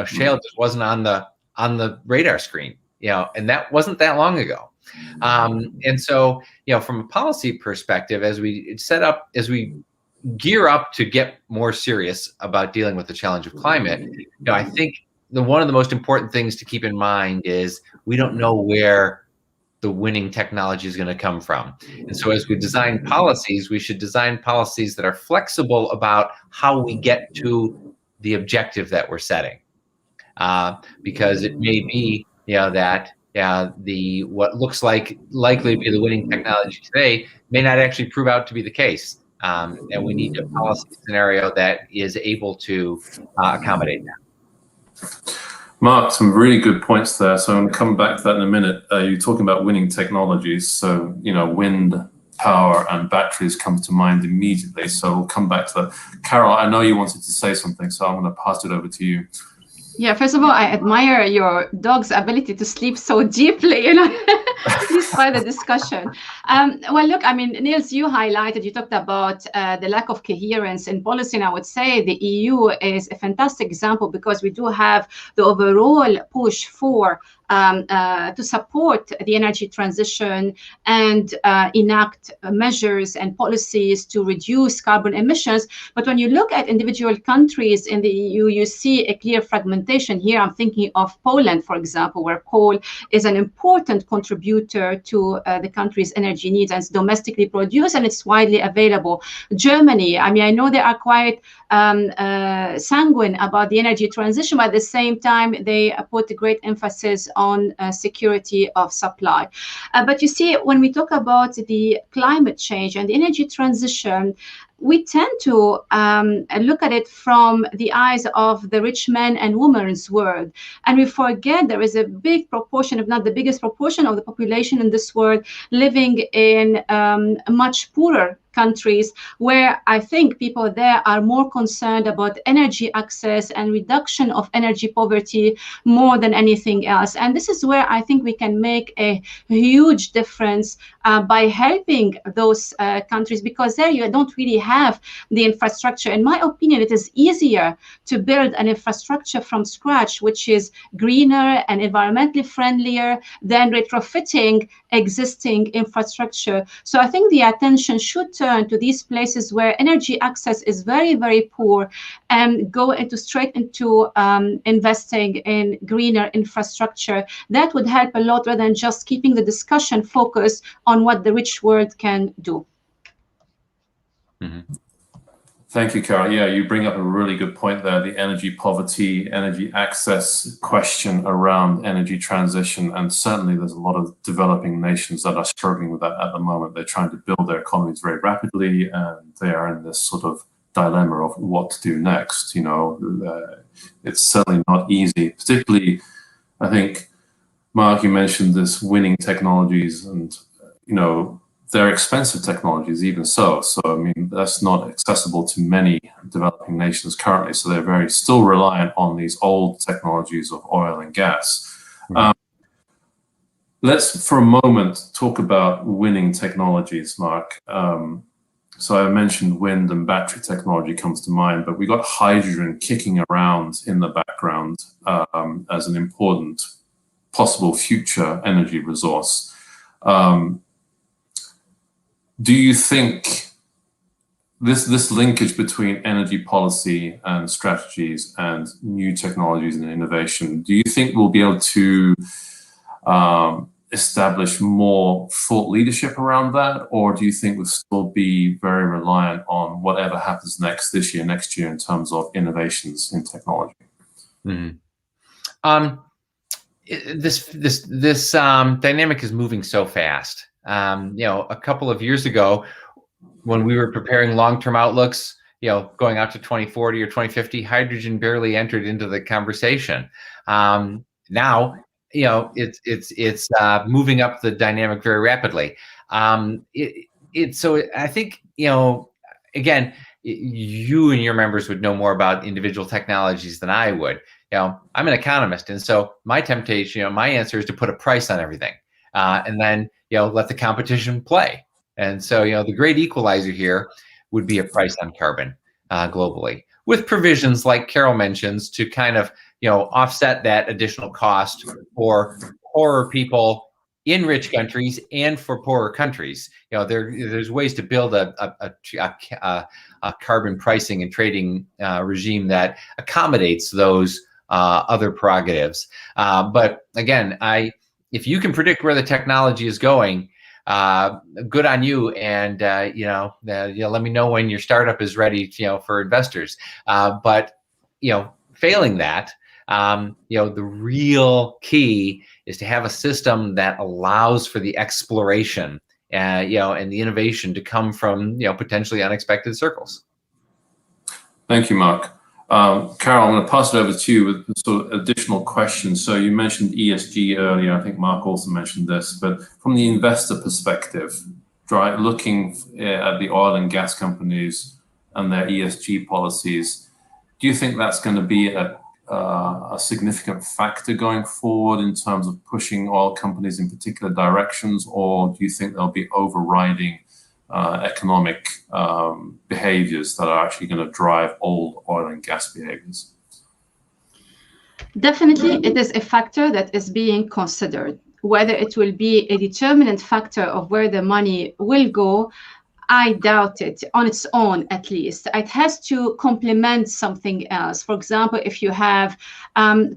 Shale just wasn't on the radar screen, and that wasn't that long ago. And so, from a policy perspective, as we gear up to get more serious about dealing with the challenge of climate, I think one of the most important things to keep in mind is we don't know where the winning technology is going to come from. And so as we design policies, we should design policies that are flexible about how we get to the objective that we're setting. Because it may be, that what looks like likely to be the winning technology today may not actually prove out to be the case. And we need a policy scenario that is able to accommodate that. Mark, some really good points there. So I'm going to come back to that in a minute. You're talking about winning technologies. So, wind power and batteries come to mind immediately. So we'll come back to that. Carol, I know you wanted to say something, so I'm going to pass it over to you. Yeah, first of all, I admire your dog's ability to sleep so deeply. despite the discussion. Well, look, I mean, Niels, you talked about the lack of coherence in policy, and I would say the EU is a fantastic example because we do have the overall push for to support the energy transition and enact measures and policies to reduce carbon emissions. But when you look at individual countries in the EU, you see a clear fragmentation. Here, I'm thinking of Poland, for example, where coal is an important contributor to the country's energy needs, and it's domestically produced and it's widely available. Germany, I mean, I know they are quite sanguine about the energy transition, but at the same time, they put a great emphasis on security of supply. But you see, when we talk about the climate change and the energy transition, we tend to look at it from the eyes of the rich men and women's world. And we forget there is a big proportion, if not the biggest proportion of the population in this world living in much poorer countries, where I think people there are more concerned about energy access and reduction of energy poverty more than anything else. And this is where I think we can make a huge difference by helping those countries, because there you don't really have the infrastructure. In my opinion, it is easier to build an infrastructure from scratch, which is greener and environmentally friendlier than retrofitting existing infrastructure. So I think the attention should turn to these places where energy access is very, very poor and go straight into investing in greener infrastructure. That would help a lot rather than just keeping the discussion focused on what the rich world can do. Mm-hmm. Thank you, Carol. Yeah, you bring up a really good point there, the energy poverty, energy access question around energy transition. And certainly there's a lot of developing nations that are struggling with that at the moment. They're trying to build their economies very rapidly, and they are in this sort of dilemma of what to do next. You know, it's certainly not easy, particularly, I think, Mark, you mentioned this winning technologies, and, you know, they're expensive technologies even so. So, I mean, that's not accessible to many developing nations currently. So they're very still reliant on these old technologies of oil and gas. Mm-hmm. Let's, for a moment, talk about winning technologies, Mark. So I mentioned wind and battery technology comes to mind, but we got hydrogen kicking around in the background as an important possible future energy resource. Do you think this linkage between energy policy and strategies and new technologies and innovation, do you think we'll be able to establish more thought leadership around that? Or do you think we'll still be very reliant on whatever happens this year, next year in terms of innovations in technology? Mm-hmm. This dynamic is moving so fast. You know, a couple of years ago, when we were preparing long-term outlooks, you know, going out to 2040 or 2050, hydrogen barely entered into the conversation. Now, you know, it's moving up the dynamic very rapidly. So I think, you know, again, you and your members would know more about individual technologies than I would. You know, I'm an economist, and so my temptation, you know, my answer is to put a price on everything, and then, you know, let the competition play. And so, you know, the great equalizer here would be a price on carbon globally, with provisions like Carol mentions to kind of, you know, offset that additional cost for poorer people in rich countries and for poorer countries. You know, there's ways to build a carbon pricing and trading regime that accommodates those other prerogatives. But again, if you can predict where the technology is going, good on you. And you know, let me know when your startup is ready, you know, for investors. But you know, failing that, you know, the real key is to have a system that allows for the exploration, you know, and the innovation to come from, you know, potentially unexpected circles. Thank you, Mark. Carol, I'm going to pass it over to you with sort of additional questions. So you mentioned ESG earlier. I think Mark also mentioned this, but from the investor perspective, right, looking at the oil and gas companies and their ESG policies, do you think that's going to be a a significant factor going forward in terms of pushing oil companies in particular directions, or do you think there'll be overriding economic behaviors that are actually going to drive old oil and gas behaviors? Definitely, it is a factor that is being considered. Whether it will be a determinant factor of where the money will go, I doubt it on its own, at least. It has to complement something else. For example, if you have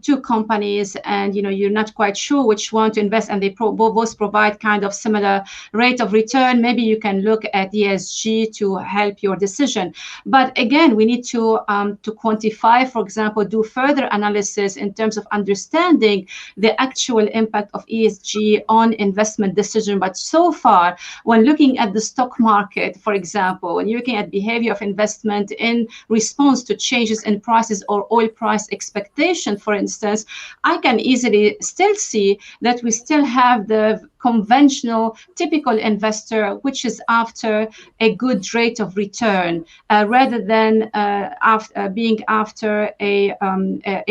two companies and you're not quite sure which one to invest, and they both provide kind of similar rate of return, maybe you can look at ESG to help your decision. But again, we need to quantify, for example, do further analysis in terms of understanding the actual impact of ESG on investment decision. But so far, when looking at the stock market, for example, when you're looking at behavior of investment in response to changes in prices or oil price expectation, for instance, I can easily still see that we still have the conventional, typical investor, which is after a good rate of return, rather than being after a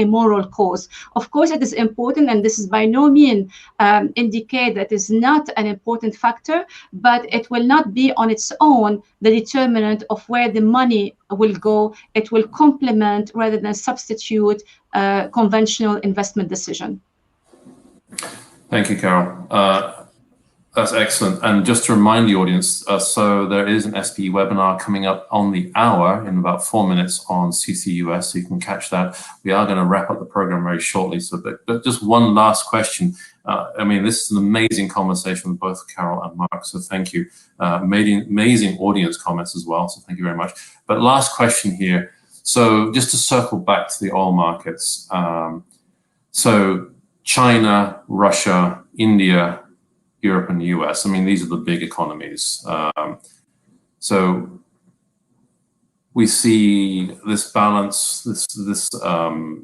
moral cause. Of course, it is important, and this is by no means indicate that is not an important factor, but it will not be on its own the determinant of where the money will go. It will complement rather than substitute conventional investment decision. Thank you, Carol. That's excellent. And just to remind the audience, so there is an SPE webinar coming up on the hour in about 4 minutes on CCUS, so you can catch that. We are going to wrap up the program very shortly. So, but just one last question. I mean, this is an amazing conversation with both Carol and Mark, so thank you. Amazing audience comments as well, so thank you very much. But last question here. So just to circle back to the oil markets. So China, Russia, India, Europe and the US. I mean, these are the big economies. So we see this balance, this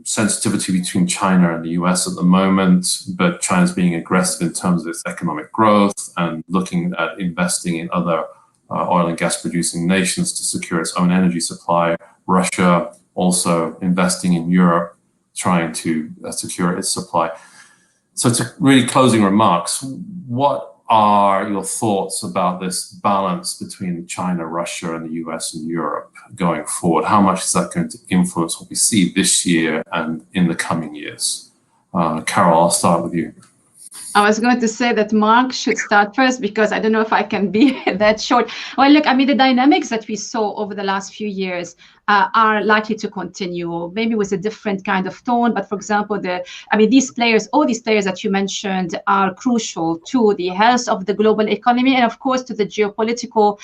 sensitivity between China and the US at the moment, but China's being aggressive in terms of its economic growth and looking at investing in other oil and gas producing nations to secure its own energy supply. Russia also investing in Europe, trying to secure its supply. So to really closing remarks, what are your thoughts about this balance between China, Russia, and the US and Europe going forward? How much is that going to influence what we see this year and in the coming years? Carol, I'll start with you. I was going to say that Mark should start first, because I don't know if I can be that short. Well, look, I mean, the dynamics that we saw over the last few years are likely to continue, maybe with a different kind of tone. But for example, these players, all these players that you mentioned, are crucial to the health of the global economy and, of course, to the geopolitical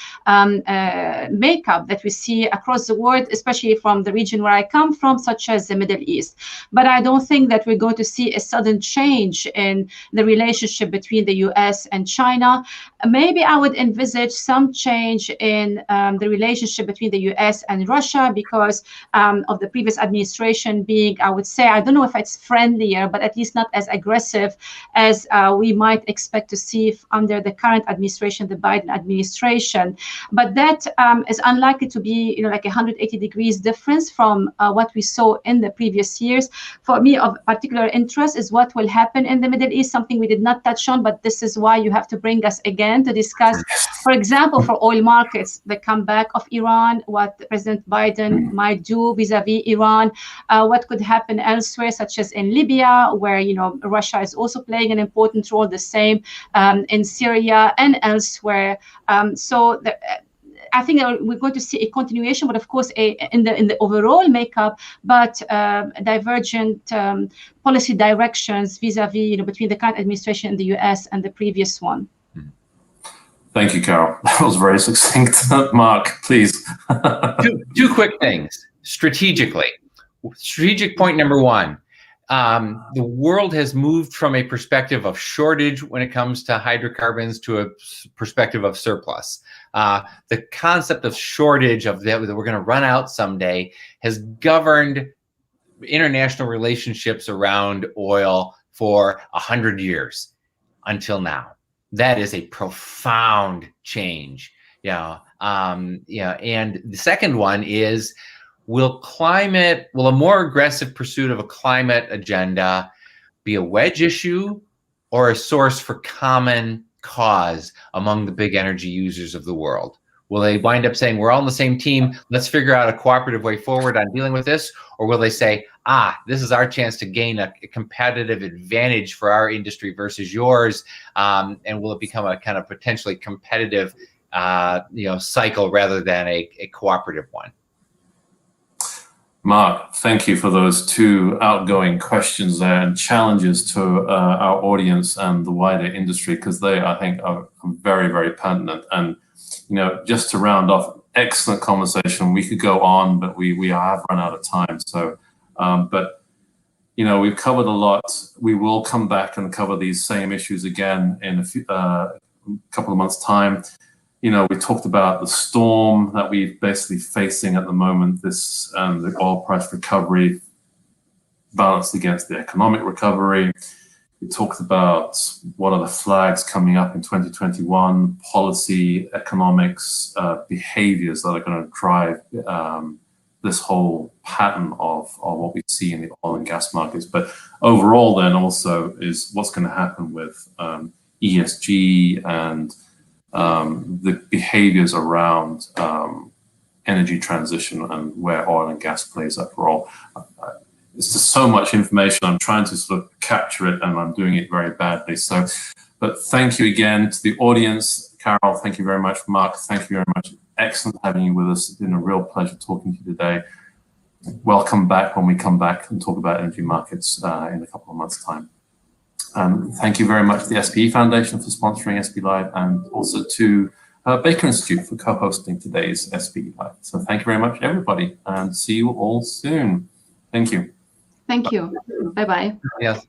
makeup that we see across the world, especially from the region where I come from, such as the Middle East. But I don't think that we're going to see a sudden change in the relationship between the US and China. Maybe I would envisage some change in the relationship between the US and Russia, because of the previous administration being, I would say, I don't know if it's friendlier, but at least not as aggressive as we might expect to see under the current administration, the Biden administration. But that is unlikely to be, like 180 degrees difference from what we saw in the previous years. For me, of particular interest is what will happen in the Middle East, something we did not touch on, but this is why you have to bring us again to discuss, for example, for oil markets, the comeback of Iran, what President Biden might do vis-a-vis Iran, what could happen elsewhere, such as in Libya, where Russia is also playing an important role, the same in Syria and elsewhere. I think we're going to see a continuation, but of course, in the overall makeup, but divergent policy directions vis-a-vis, between the current administration in the US and the previous one. Thank you, Carol. That was very succinct. Mark, please. Two quick things. Strategically, strategic point number one, the world has moved from a perspective of shortage when it comes to hydrocarbons to a perspective of surplus. The concept of shortage, of that we're going to run out someday, has governed international relationships around oil for 100 years until now. That is a profound change. And the second one is, will a more aggressive pursuit of a climate agenda be a wedge issue or a source for common cause among the big energy users of the world? Will they wind up saying, we're all on the same team, let's figure out a cooperative way forward on dealing with this? Or will they say, this is our chance to gain a competitive advantage for our industry versus yours? And will it become a kind of potentially competitive cycle rather than a cooperative one? Mark, thank you for those two outgoing questions there and challenges to our audience and the wider industry, because they, I think, are very, very pertinent. And, just to round off, excellent conversation. We could go on, but we have run out of time. So, we've covered a lot. We will come back and cover these same issues again in a couple of months' time. We talked about the storm that we're basically facing at the moment, the oil price recovery balanced against the economic recovery. We talked about what are the flags coming up in 2021, policy, economics, behaviors that are going to drive this whole pattern of what we see in the oil and gas markets. But overall then also is what's going to happen with ESG and the behaviors around energy transition and where oil and gas plays that role. It's just so much information. I'm trying to sort of capture it, and I'm doing it very badly. So, but thank you again to the audience. Carol, thank you very much. Mark, thank you very much. Excellent having you with us. It's been a real pleasure talking to you today. Welcome back when we come back and talk about energy markets in a couple of months' time. Thank you very much to the SPE Foundation for sponsoring SPE Live, and also to Baker Institute for co-hosting today's SPE Live. So thank you very much, everybody, and see you all soon. Thank you. Thank you. Bye-bye. Yes.